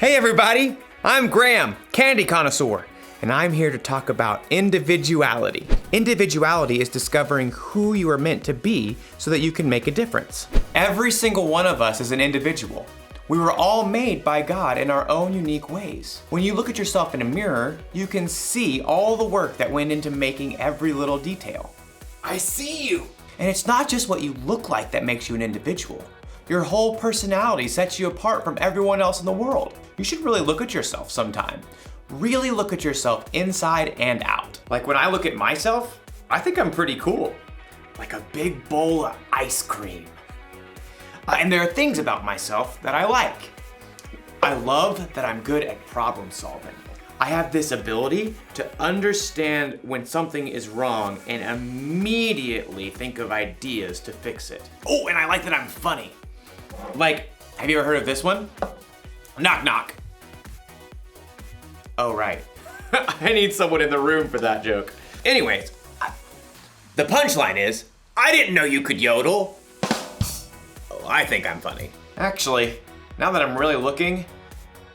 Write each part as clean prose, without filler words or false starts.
Hey everybody, I'm Graham, candy connoisseur, and I'm here to talk about individuality. Individuality is discovering who you are meant to be so that you can make a difference. Every single one of us is an individual. We were all made by God in our own unique ways. When you look at yourself in a mirror, you can see all the work that went into making every little detail. I see you! And it's not just what you look like that makes you an individual. Your whole personality sets you apart from everyone else in the world. You should really look at yourself sometime. Really look at yourself inside and out. Like when I look at myself, I think I'm pretty cool. Like a big bowl of ice cream. And there are things about myself that I like. I love that I'm good at problem solving. I have this ability to understand when something is wrong and immediately think of ideas to fix it. Oh, and I like that I'm funny. Like, have you ever heard of this one? Knock, knock. Oh, right. I need someone in the room for that joke. Anyways, the punchline is, I didn't know you could yodel. Oh, I think I'm funny. Actually, now that I'm really looking,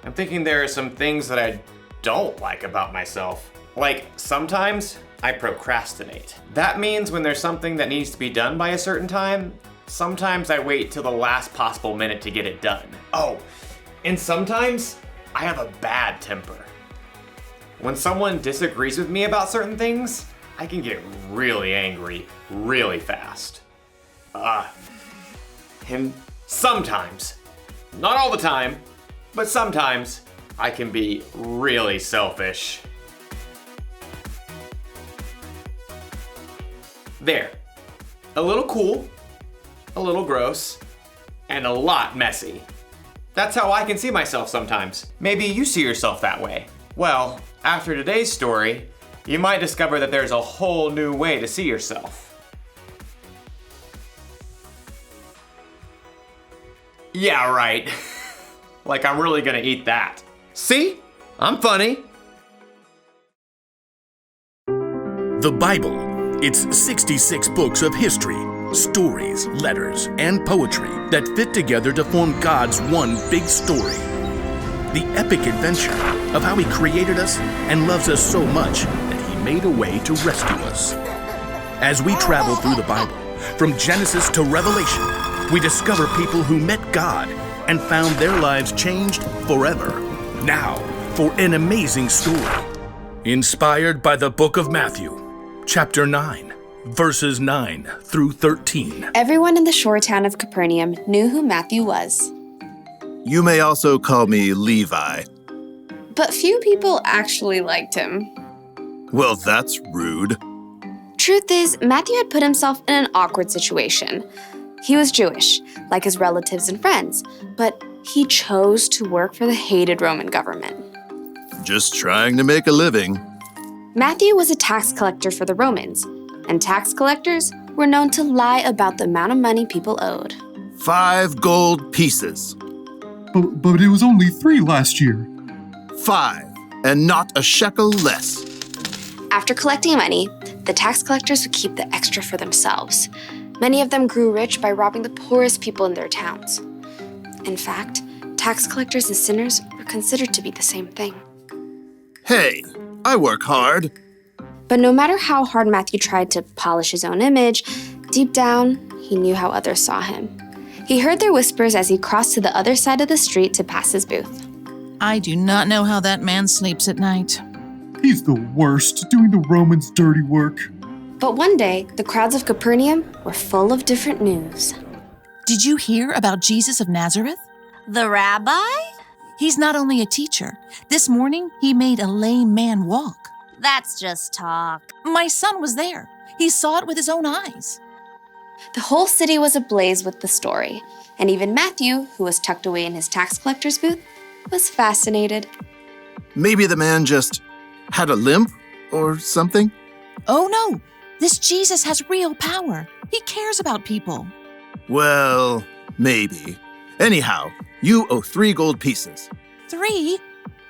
I'm thinking there are some things that I don't like about myself. Like, sometimes I procrastinate. That means when there's something that needs to be done by a certain time, sometimes I wait till the last possible minute to get it done. Oh, and sometimes I have a bad temper. When someone disagrees with me about certain things, I can get really angry really fast. And sometimes, not all the time, but sometimes I can be really selfish. There. A little cool, a little gross, and a lot messy. That's how I can see myself sometimes. Maybe you see yourself that way. Well, after today's story, you might discover that there's a whole new way to see yourself. Yeah, right. Like I'm really gonna eat that. See? I'm funny. The Bible. It's 66 books of history, stories, letters, and poetry that fit together to form God's one big story. The epic adventure of how He created us and loves us so much that He made a way to rescue us. As we travel through the Bible, from Genesis to Revelation, we discover people who met God and found their lives changed forever. Now, for an amazing story. Inspired by the book of Matthew, chapter 9, verses 9 through 13. Everyone in the shore town of Capernaum knew who Matthew was. You may also call me Levi. But few people actually liked him. Well, that's rude. Truth is, Matthew had put himself in an awkward situation. He was Jewish, like his relatives and friends, but he chose to work for the hated Roman government. Just trying to make a living. Matthew was a tax collector for the Romans, and tax collectors were known to lie about the amount of money people owed. 5 gold pieces. But it was only 3 last year. 5, and not a shekel less. After collecting money, the tax collectors would keep the extra for themselves. Many of them grew rich by robbing the poorest people in their towns. In fact, tax collectors and sinners were considered to be the same thing. Hey, I work hard. But no matter how hard Matthew tried to polish his own image, deep down, he knew how others saw him. He heard their whispers as he crossed to the other side of the street to pass his booth. I do not know how that man sleeps at night. He's the worst, doing the Romans' dirty work. But one day, the crowds of Capernaum were full of different news. Did you hear about Jesus of Nazareth? The rabbi? He's not only a teacher. This morning, he made a lame man walk. That's just talk. My son was there. He saw it with his own eyes. The whole city was ablaze with the story, and even Matthew, who was tucked away in his tax collector's booth, was fascinated. Maybe the man just had a limp or something? Oh no, this Jesus has real power. He cares about people. Well, maybe. Anyhow, you owe 3 gold pieces. 3?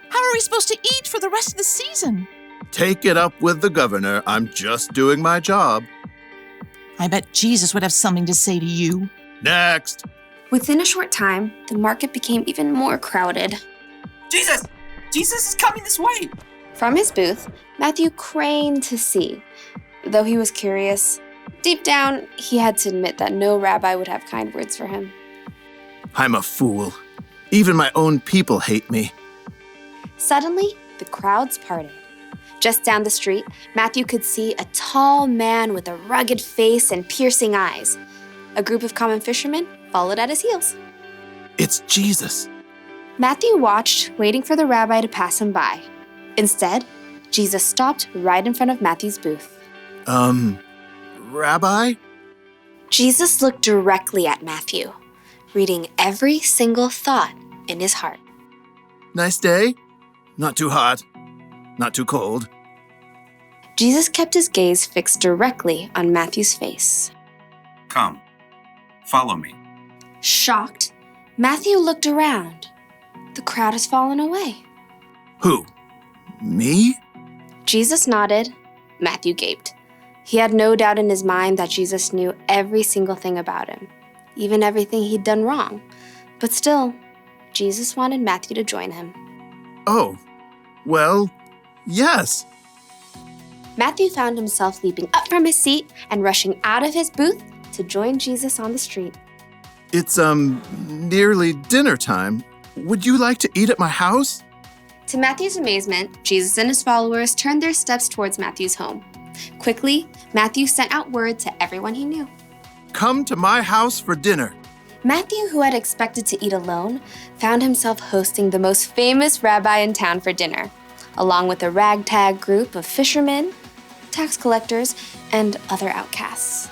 How are we supposed to eat for the rest of the season? Take it up with the governor. I'm just doing my job. I bet Jesus would have something to say to you. Next. Within a short time, the market became even more crowded. Jesus! Jesus is coming this way! From his booth, Matthew craned to see. Though he was curious, deep down, he had to admit that no rabbi would have kind words for him. I'm a fool. Even my own people hate me. Suddenly, the crowds parted. Just down the street, Matthew could see a tall man with a rugged face and piercing eyes. A group of common fishermen followed at his heels. It's Jesus. Matthew watched, waiting for the rabbi to pass him by. Instead, Jesus stopped right in front of Matthew's booth. Rabbi? Jesus looked directly at Matthew, reading every single thought in his heart. Nice day? Not too hot. Not too cold. Jesus kept his gaze fixed directly on Matthew's face. Come, follow me. Shocked, Matthew looked around. The crowd has fallen away. Who? Me? Jesus nodded. Matthew gaped. He had no doubt in his mind that Jesus knew every single thing about him, even everything he'd done wrong. But still, Jesus wanted Matthew to join him. Oh, well, yes. Matthew found himself leaping up from his seat and rushing out of his booth to join Jesus on the street. It's, nearly dinner time. Would you like to eat at my house? To Matthew's amazement, Jesus and his followers turned their steps towards Matthew's home. Quickly, Matthew sent out word to everyone he knew. Come to my house for dinner. Matthew, who had expected to eat alone, found himself hosting the most famous rabbi in town for dinner, along with a ragtag group of fishermen, tax collectors, and other outcasts.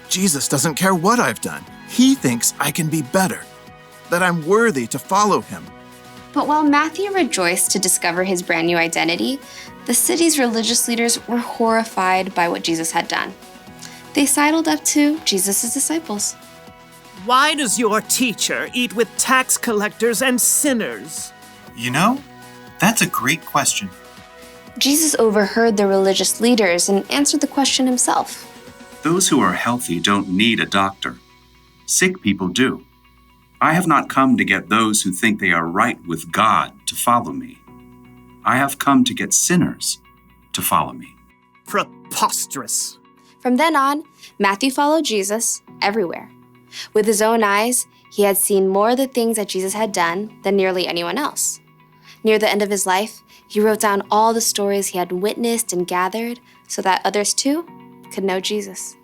Jesus doesn't care what I've done. He thinks I can be better, that I'm worthy to follow him. But while Matthew rejoiced to discover his brand new identity, the city's religious leaders were horrified by what Jesus had done. They sidled up to Jesus' disciples. Why does your teacher eat with tax collectors and sinners? You know, that's a great question. Jesus overheard the religious leaders and answered the question himself. Those who are healthy don't need a doctor. Sick people do. I have not come to get those who think they are right with God to follow me. I have come to get sinners to follow me. Preposterous. From then on, Matthew followed Jesus everywhere. With his own eyes, he had seen more of the things that Jesus had done than nearly anyone else. Near the end of his life, he wrote down all the stories he had witnessed and gathered so that others too could know Jesus.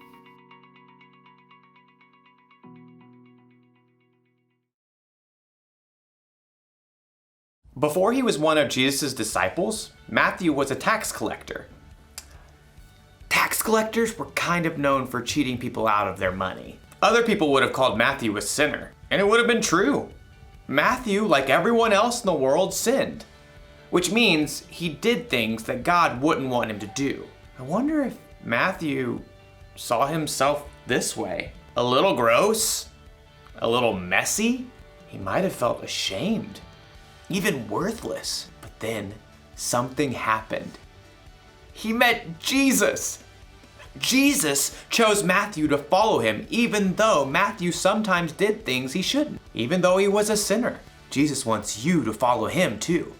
Before he was one of Jesus' disciples, Matthew was a tax collector. Tax collectors were kind of known for cheating people out of their money. Other people would have called Matthew a sinner, and it would have been true. Matthew, like everyone else in the world, sinned, which means he did things that God wouldn't want him to do. I wonder if Matthew saw himself this way. A little gross, a little messy. He might have felt ashamed, even worthless. But then something happened. He met Jesus. Jesus chose Matthew to follow him, even though Matthew sometimes did things he shouldn't, even though he was a sinner. Jesus wants you to follow him too.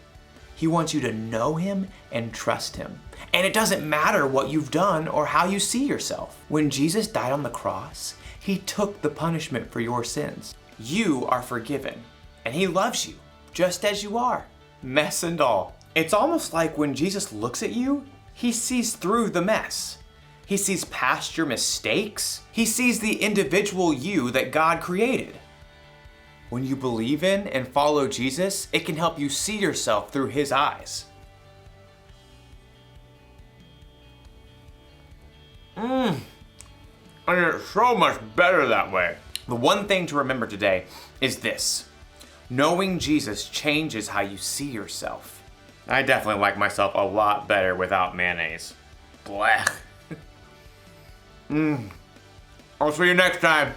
He wants you to know him and trust him. And it doesn't matter what you've done or how you see yourself. When Jesus died on the cross, he took the punishment for your sins. You are forgiven, and he loves you just as you are, mess and all. It's almost like when Jesus looks at you, he sees through the mess. He sees past your mistakes. He sees the individual you that God created. When you believe in and follow Jesus, it can help you see yourself through his eyes. And it's so much better that way. The one thing to remember today is this. Knowing Jesus changes how you see yourself. I definitely like myself a lot better without mayonnaise. Blech. I'll see you next time.